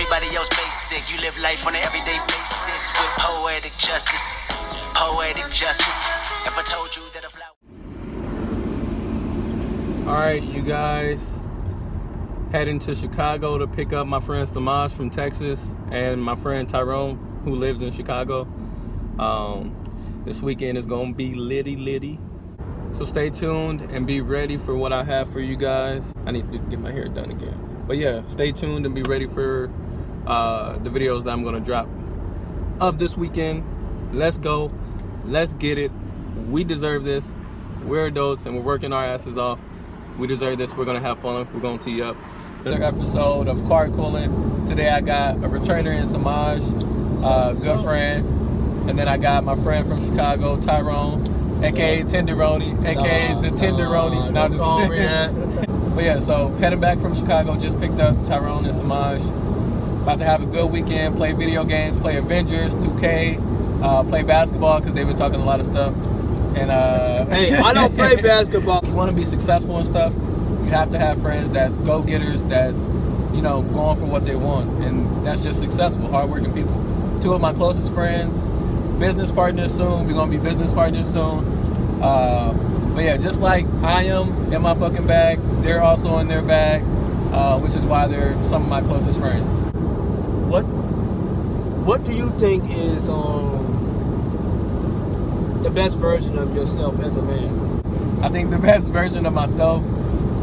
everybody else basic. You live life on an everyday basis with poetic justice. Poetic justice. If I told you that a flower. Alright, you guys, heading to Chicago to pick up my friend Samaj from Texas and my friend Tyrone, who lives in Chicago. This weekend is gonna be litty. So stay tuned and be ready for what I have for you guys. I need to get my hair done again. But yeah, stay tuned and be ready for the videos that I'm gonna drop of this weekend. Let's go. Let's get it. We deserve this. We're adults and we're working our asses off. We deserve this. We're gonna have fun. We're gonna tee up. Another episode of Coolin. Today I got a returner in Samaj, good friend. And then I got my friend from Chicago, Tyrone, aka Tenderoni, aka the Tenderoni. No, just kidding. But yeah, so heading back from Chicago, just picked up Tyrone and Samaj. About to have a good weekend, play video games, play Avengers, 2K, play basketball because they've been talking a lot of stuff. And hey, I don't play basketball. If you want to be successful and stuff, you have to have friends that's go-getters, that's, you know, going for what they want. And that's just successful, hardworking people. Two of my closest friends, business partners soon. We're going to be business partners soon. But yeah, just like I am in my fucking bag, they're also in their bag, which is why they're some of my closest friends. What do you think is the best version of yourself as a man? I think the best version of myself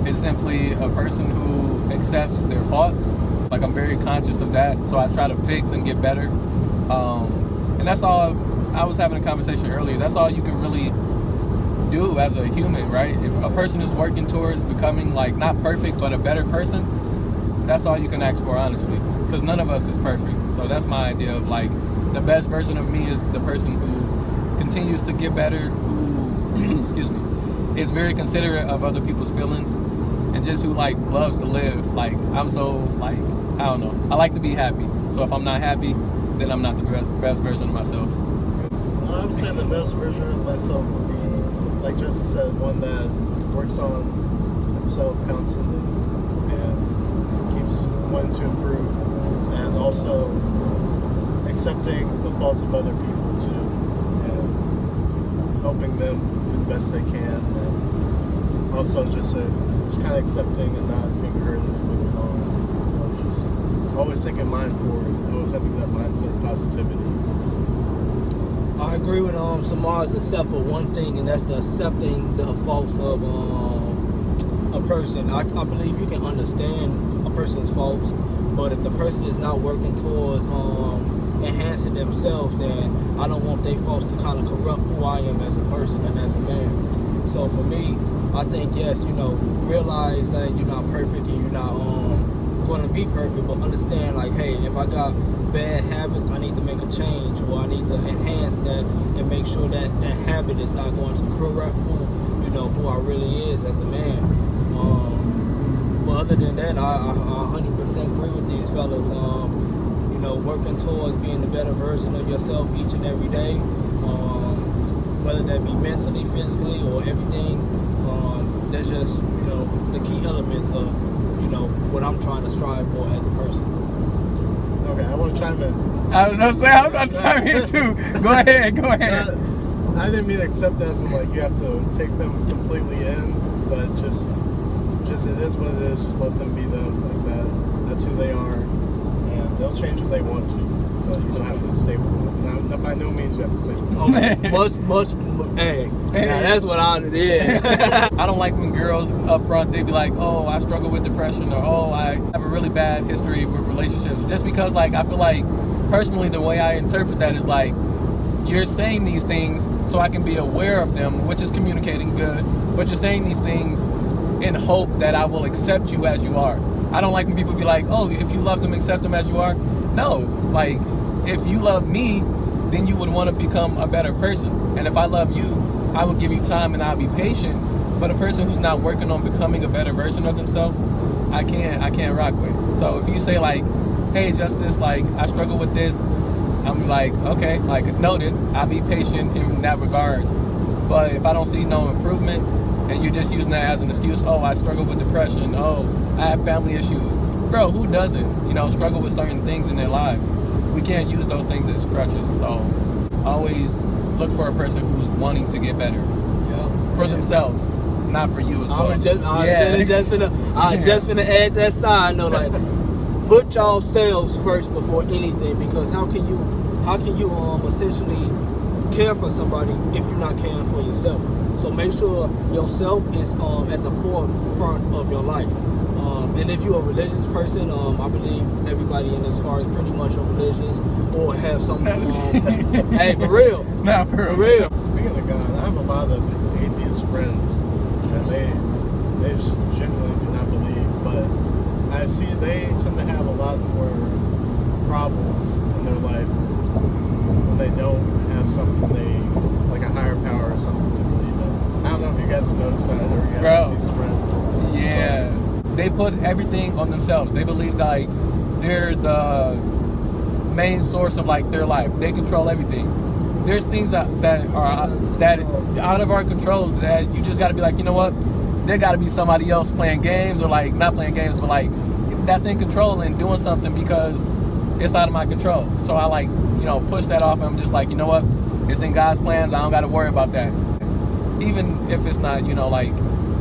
is simply a person who accepts their faults. Like, I'm very conscious of that, so I try to fix and get better. And that's all. I was having a conversation earlier. That's all you can really do as a human, right? If a person is working towards becoming, like, not perfect, but a better person, that's all you can ask for, honestly. Because none of us is perfect. So that's my idea of, like, the best version of me is the person who continues to get better, who, excuse me, is very considerate of other people's feelings, and just who, like, loves to live. Like, I'm so, like, I don't know. I like to be happy. So if I'm not happy, then I'm not the best version of myself. I would say the best version of myself would be, like Jesse said, one that works on himself constantly and keeps wanting to improve, and also accepting the faults of other people too, and helping them do the best they can, and also just kind of accepting and not being hurt and moving on. You know, just always thinking mind forward, always having that mindset of positivity. I agree with Samaj, except for one thing, and that's the accepting the faults of a person. I believe you can understand a person's faults, but if the person is not working towards enhancing themselves, then I don't want their faults to kind of corrupt who I am as a person and as a man. So for me, I think, yes, you know, realize that you're not perfect and you're not going to be perfect, but understand, like, hey, if I got bad habits, I need to make a change, or I need to enhance that and make sure that that habit is not going to corrupt who I really is as a man. But other than that, I 100% agree with these fellas. You know, working towards being the better version of yourself each and every day, whether that be mentally, physically, or everything. That's just, you know, the key elements of, you know, what I'm trying to strive for as a person. Okay, I want to chime in. I was about to chime in too. Go ahead. I didn't mean accept as in, like, you have to take them completely in, but just it is what it is. Just let them be them like that. That's who they are, and they'll change if they want to. But you don't have to stay with them. Now, by no means you have to stay with them. Hey, now that's what I did. I don't like when girls up front, they be like, oh, I struggle with depression, or oh, I have a really bad history with relationships. Just because, like, I feel like, personally, the way I interpret that is like, you're saying these things so I can be aware of them, which is communicating good, but you're saying these things in hope that I will accept you as you are. I don't like when people be like, oh, if you love them, accept them as you are. No, like, if you love me, then you would want to become a better person. And if I love you, I will give you time and I'll be patient. But a person who's not working on becoming a better version of themselves, I can't rock with. So if you say, like, hey, Justice, like, I struggle with this, I'm like, okay, like, noted, I'll be patient in that regards. But if I don't see no improvement, and you're just using that as an excuse, oh, I struggle with depression, oh, I have family issues, bro, who doesn't, you know, struggle with certain things in their lives? We can't use those things as crutches. So always look for a person who's wanting to get better for themselves, not for you as well. I just finna add that side note, like, put yourselves first before anything, because how can you essentially care for somebody if you're not caring for yourself? So make sure yourself is at the forefront of your life. And if you're a religious person, I believe everybody in this car is pretty much a religious or have some. Hey, for real. Nah, for real. Speaking of God, I have a lot of atheist friends, and they just genuinely do not believe. But I see they tend to have a lot more problems in their life when they don't have something like a higher power or something to believe in. I don't know if you guys have noticed that, or you have these friends. Yeah. They put everything on themselves. They believe like they're the main source of like their life. They control everything. There's things that are out of our controls that you just got to be like, you know what? There got to be somebody else playing games, or like not playing games, but like that's in control and doing something because it's out of my control. So I like, you know, push that off. And I'm just like, you know what? It's in God's plans. I don't got to worry about that. Even if it's not, you know, like,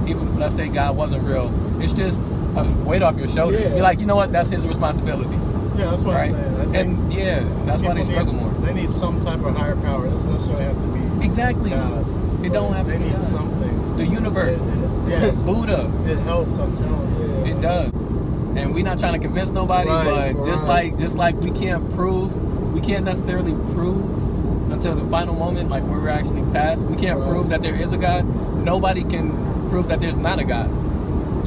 even let's say God wasn't real, it's just a weight off your shoulders. You're like, you know what? That's his responsibility. Yeah, that's what I'm saying. And yeah, that's why they struggle more. They need some type of higher power. It doesn't necessarily have to be exactly God. It don't have to be. They need God. Something. The universe. Yes. Buddha. It helps. I'm telling you. It does. And we're not trying to convince nobody, but just like we can't necessarily prove until the final moment, like where we're actually past. We can't prove that there is a God. Nobody can prove that there's not a God.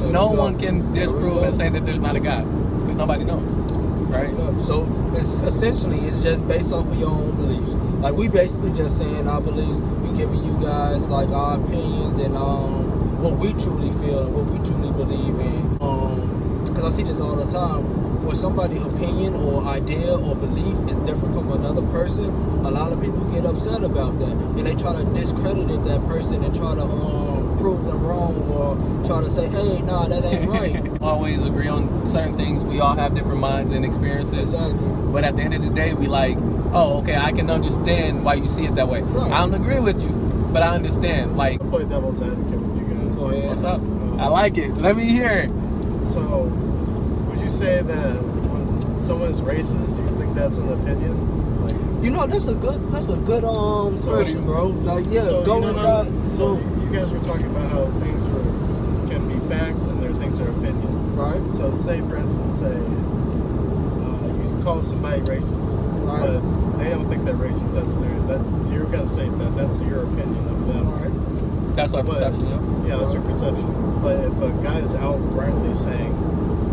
No one can disprove and say that there's not a God, because nobody knows, right? So it's essentially just based off of your own beliefs. Like, we basically just saying our beliefs. We giving you guys like our opinions and what we truly feel and what we truly believe in. Because I see this all the time. When somebody's opinion or idea or belief is different from another person, a lot of people get upset about that, and they try to discredit that person and try to prove them wrong, or try to say, hey, nah, that ain't right. Always agree on certain things. We all have different minds and experiences. Exactly. But at the end of the day, we like, oh, okay, I can understand why you see it that way. I don't agree with you, but I understand. Like, I'll play devil's advocate with you guys. Go ahead. What's up? I like it. Let me hear it. So, would you say that when someone's racist, do you think that's an opinion? Like, you know, that's a good question, bro. Like, yeah, so, go you know, with that. So you guys were talking about how things can be fact and there things are opinion. Right. So say, for instance, you call somebody racist, but they don't think they're racist. You're gonna say that's your opinion of them. Right. That's our perception, Yeah, that's your perception. But if a guy is outrightly saying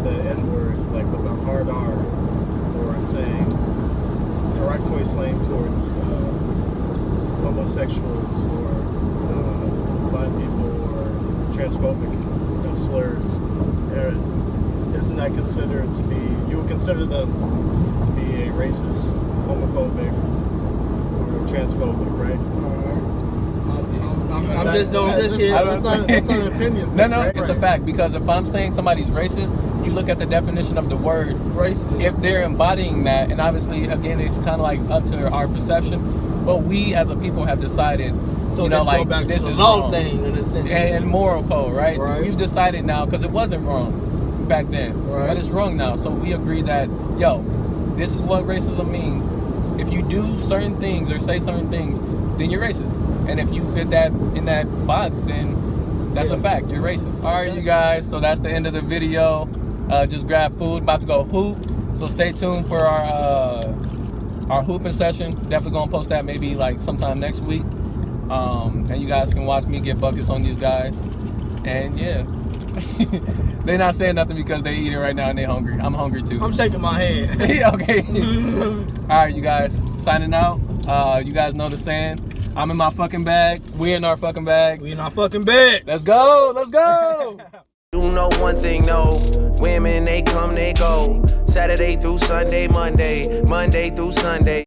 the N-word, like with a hard R, or saying derogatory slang towards homosexuals or black people or transphobic slurs, isn't that considered to be, you would consider them to be a racist, homophobic, or transphobic, right? I'm just here. That's not an opinion. No, it's a fact. Because if I'm saying somebody's racist, you look at the definition of the word racist. If they're embodying that, and obviously, again, it's kind of like up to our perception. But we, as a people, have decided, so you know, like go back this to the is law wrong. thing, in a sense. And moral code, right? Right. We've decided now, because it wasn't wrong back then, but it's wrong now. So we agree that, yo, this is what racism means. If you do certain things or say certain things, then you're racist. And if you fit that in that box, then that's a fact. You're racist. All right, you guys. So that's the end of the video. Just grab food. About to go hoop. So stay tuned for our hooping session. Definitely gonna post that maybe like sometime next week. And you guys can watch me get buckets on these guys. And yeah, they're not saying nothing because they eating right now and they're hungry. I'm hungry too. I'm shaking my head. Okay. All right, you guys. Signing out. You guys know the saying. I'm in my fucking bag. We're in our fucking bag. We in our fucking bed. Let's go. Let's go. You know one thing, no. Women, they come, they go. Saturday through Sunday, Monday through Sunday.